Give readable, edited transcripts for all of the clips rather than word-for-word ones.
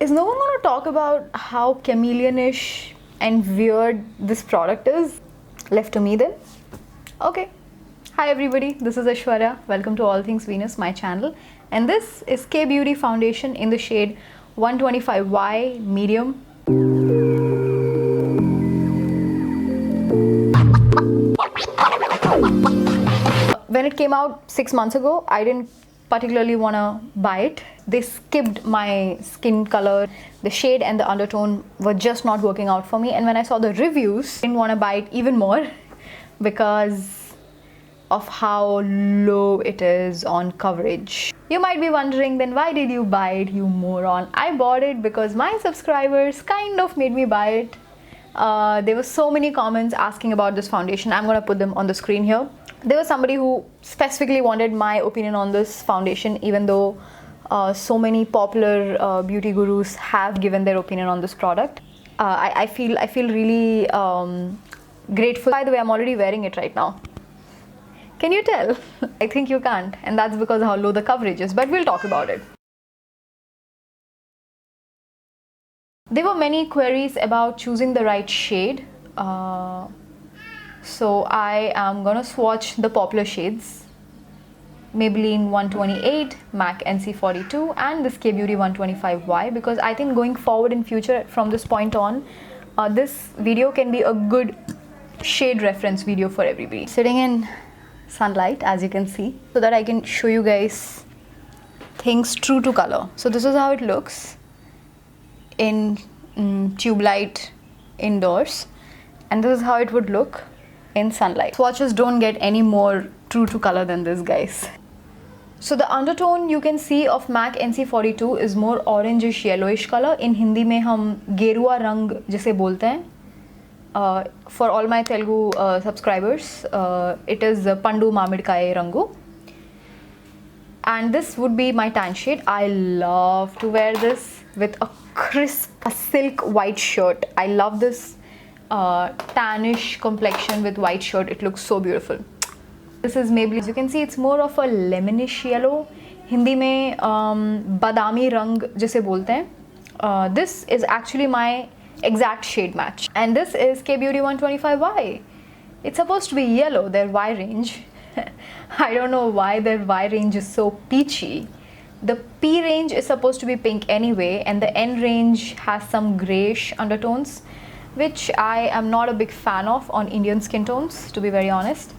Is no one going to talk about how chameleonish and weird this product is? Left to me then. Okay. Hi everybody, this is Aishwarya. Welcome to All Things Venus, my channel. And this is K Beauty Foundation in the shade 125Y Medium. When it came out 6 months ago, I didn't particularly want to buy it. They skipped my skin color. The shade and the undertone were just not working out for me. And when I saw the reviews, I didn't want to buy it even more because of how low it is on coverage. You might be wondering, then why did you buy it, you moron? I bought it because my subscribers kind of made me buy it. There were so many comments asking about this foundation. I'm going to put them on the screen here. There was somebody who specifically wanted my opinion on this foundation, even though so many popular beauty gurus have given their opinion on this product. I feel really grateful. By the way, I'm already wearing it right now. Can you tell? I think you can't, and that's because of how low the coverage is, but we'll talk about it. There were many queries about choosing the right shade. So I am gonna swatch the popular shades. Maybelline 128, MAC NC42 and this K Beauty 125Y, because I think going forward in future from this point on, this video can be a good shade reference video for everybody. Sitting in sunlight, as you can see, so that I can show you guys things true to color. So this is how it looks in tube light indoors, and this is how it would look in sunlight. Swatches don't get any more true to color than this, guys. So the undertone you can see of MAC NC42 is more orangish yellowish color. In Hindi में हम गेरुआ रंग जिसे बोलते हैं. For all my Telugu subscribers, it is Pandu Mamidkaye Rangu. And this would be my tan shade. I love to wear this with a crisp silk white shirt. I love this tannish complexion with white shirt. It looks so beautiful. This is Maybelline. As you can see, it's more of a lemonish yellow. Hindi में badami रंग जिसे बोलते हैं. This is actually my exact shade match. And this is K Beauty 125Y. It's supposed to be yellow, their Y range. I don't know why their Y range is so peachy. The P range is supposed to be pink anyway, and the N range has some grayish undertones, which I am not a big fan of on Indian skin tones, to be very honest.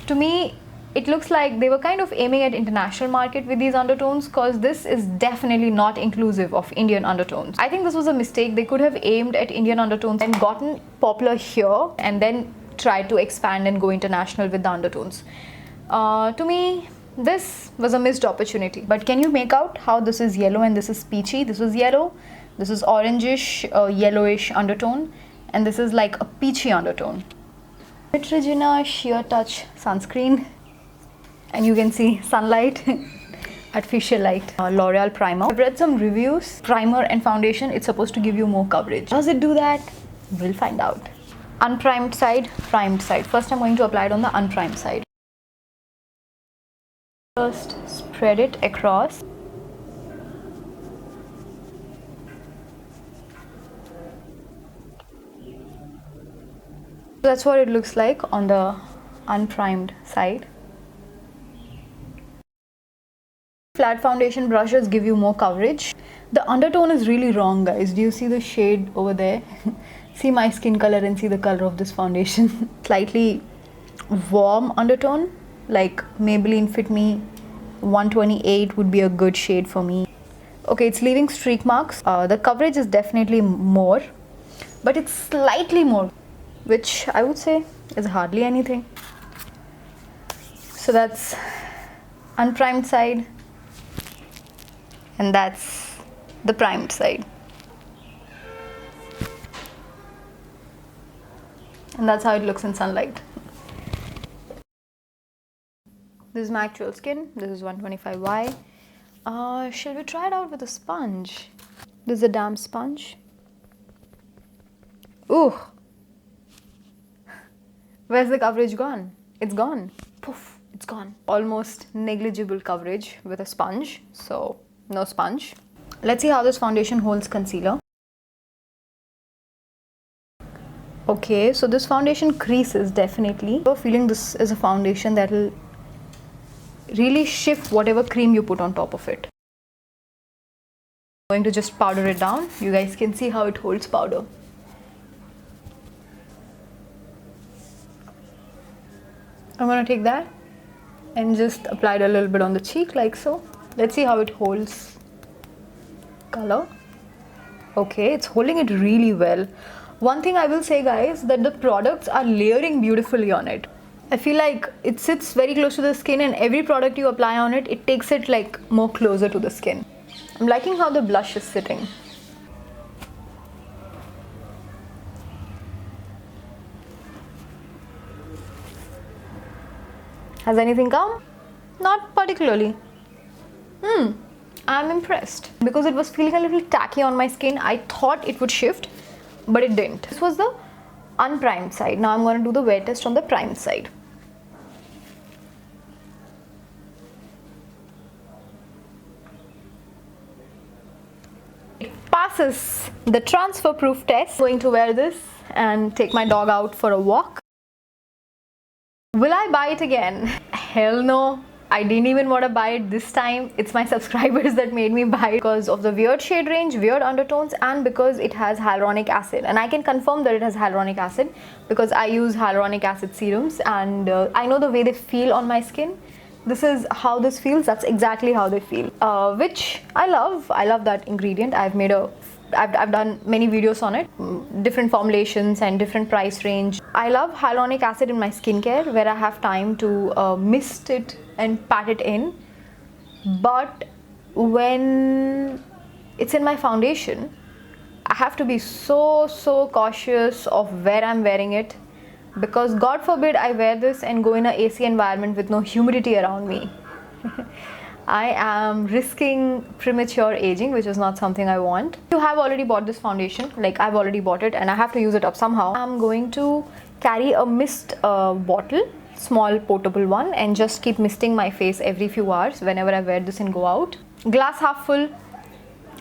To me, it looks like they were kind of aiming at international market with these undertones, because this is definitely not inclusive of Indian undertones. I think this was a mistake. They could have aimed at Indian undertones and gotten popular here and then tried to expand and go international with the undertones. To me, this was a missed opportunity. But can you make out how this is yellow and this is peachy? This was yellow, this is orangish, yellowish undertone, and this is like a peachy undertone. Neutrogena Sheer Touch sunscreen, and you can see sunlight, artificial light. L'Oreal primer. I've read some reviews. Primer and foundation, it's supposed to give you more coverage. Does it do that? We'll find out. Unprimed side, primed side. First, I'm going to apply it on the unprimed side. First, spread it across. That's what it looks like on the unprimed side. Flat foundation brushes give you more coverage. The undertone is really wrong, guys. Do you see the shade over there? See my skin color and see the color of this foundation. Slightly warm undertone, like Maybelline Fit Me 128 would be a good shade for me. Okay, it's leaving streak marks. The coverage is definitely more, but it's slightly more, which I would say is hardly anything. So that's unprimed side, and that's the primed side. And that's how it looks in sunlight. This is my actual skin. This is 125Y. Shall we try it out with a sponge? This is a damp sponge. Ooh! Where's the coverage gone? It's gone. Poof! It's gone. Almost negligible coverage with a sponge. So, no sponge. Let's see how this foundation holds concealer. Okay, so this foundation creases definitely. I'm feeling this is a foundation that will really shift whatever cream you put on top of it. I'm going to just powder it down. You guys can see how it holds powder. I'm going to take that and just apply it a little bit on the cheek like so. Let's see how it holds color. Okay, it's holding it really well. One thing I will say, guys, that the products are layering beautifully on it. I feel like it sits very close to the skin, and every product you apply on it, it takes it like more closer to the skin. I'm liking how the blush is sitting. Has anything come? Not particularly. I'm impressed. Because it was feeling a little tacky on my skin, I thought it would shift, but it didn't. This was the unprimed side. Now I'm going to do the wear test on the primed side. It passes the transfer proof test. I'm going to wear this and take my dog out for a walk. Will I buy it again? Hell no. I didn't even want to buy it this time. It's my subscribers that made me buy it because of the weird shade range, weird undertones, and because it has hyaluronic acid. And I can confirm that it has hyaluronic acid because I use hyaluronic acid serums, and I know the way they feel on my skin. This is how this feels. That's exactly how they feel, which I love. I love that ingredient. I've done many videos on it, different formulations and different price range. I love hyaluronic acid in my skincare where I have time to mist it and pat it in. But when it's in my foundation, I have to be so cautious of where I'm wearing it, because God forbid I wear this and go in an AC environment with no humidity around me. I am risking premature aging, which is not something I want. You have already bought this foundation, like I've already bought it and I have to use it up somehow. I'm going to carry a mist bottle, small portable one, and just keep misting my face every few hours whenever I wear this and go out. Glass half full,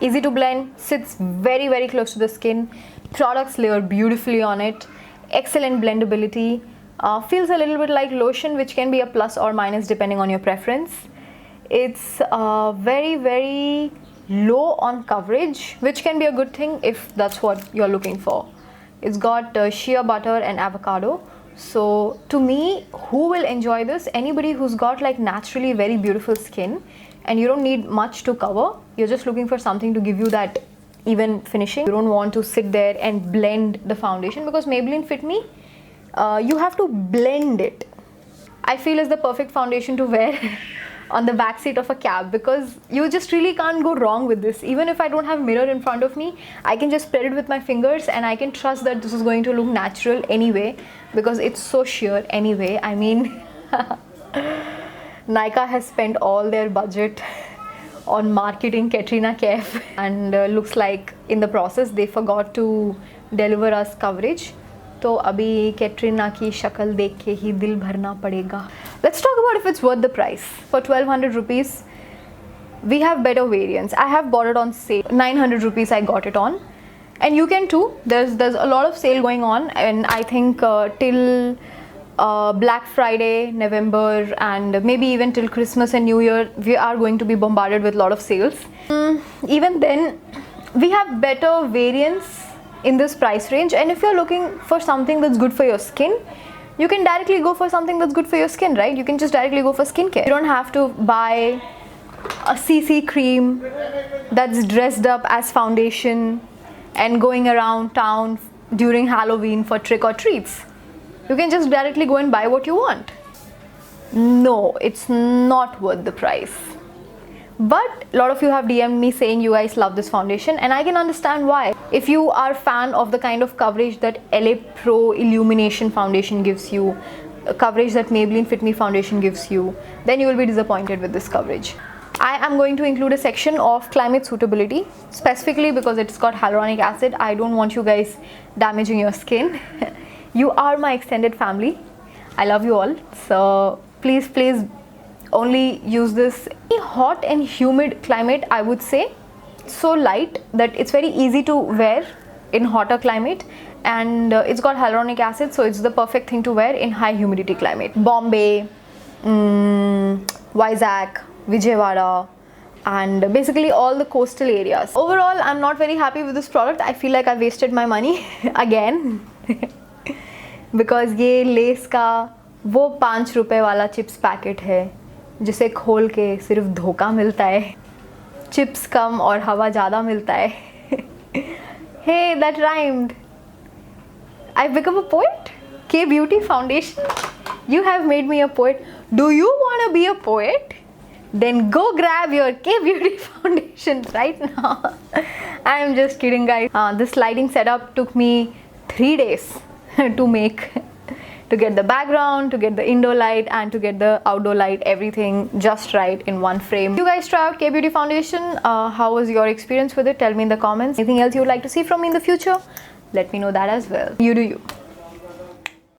easy to blend, sits very close to the skin. Products layer beautifully on it, excellent blendability, feels a little bit like lotion, which can be a plus or minus depending on your preference. It's very low on coverage, which can be a good thing if that's what you're looking for. It's got shea butter and avocado. So to me, who will enjoy this? Anybody who's got like naturally very beautiful skin and you don't need much to cover. You're just looking for something to give you that even finishing. You don't want to sit there and blend the foundation, because Maybelline Fit Me, you have to blend it. I feel is the perfect foundation to wear on the back seat of a cab, because you just really can't go wrong with this. Even if I don't have mirror in front of me, I can just spread it with my fingers and I can trust that this is going to look natural anyway, because it's so sheer anyway. I mean, Nykaa has spent all their budget on marketing Katrina Kaif, and looks like in the process they forgot to deliver us coverage. तो अभी कैटरीना की शक्ल देख के ही दिल भरना पड़ेगा. Let's talk about if it's worth the price. For 1200 rupees, we have better variants. I have bought it on sale. 900 rupees I got it on, and you can too. There's a lot of sale going on, and I think till Black Friday, November, and maybe even till Christmas and New Year, we are going to be bombarded with a lot of sales. Even then, we have better variants in this price range, and if you're looking for something that's good for your skin, you can directly go for something that's good for your skin, right? You can just directly go for skincare. You don't have to buy a CC cream that's dressed up as foundation and going around town during Halloween for trick or treats. You can just directly go and buy what you want. No, it's not worth the price. But a lot of you have DM'd me saying you guys love this foundation, and I can understand why. If you are a fan of the kind of coverage that LA Pro Illumination Foundation gives you, coverage that Maybelline Fit Me Foundation gives you, then you will be disappointed with this coverage. I am going to include a section of climate suitability, specifically because it's got hyaluronic acid. I don't want you guys damaging your skin. You are my extended family. I love you all. So please only use this in hot and humid climate. I would say so light that it's very easy to wear in hotter climate, and it's got hyaluronic acid, so it's the perfect thing to wear in high humidity climate. Bombay, Vizag, Vijayawada, and basically all the coastal areas. Overall, I'm not very happy with this product. I feel like I wasted my money again because ये less का वो 5 रुपए वाला chips packet है जिसे खोल के सिर्फ धोखा मिलता है, चिप्स कम और हवा ज़्यादा मिलता है. Hey, that rhymed. I've become a poet. K Beauty Foundation, you have made me a poet. Do you want to be a poet? Then go grab your K Beauty Foundation right now. I am just kidding, guys. This lighting setup took me 3 days to make, to get the background, to get the indoor light, and to get the outdoor light, everything just right in one frame. You guys try out K Beauty Foundation. How was your experience with it? Tell me in the comments. Anything else you would like to see from me in the future? Let me know that as well. You do you.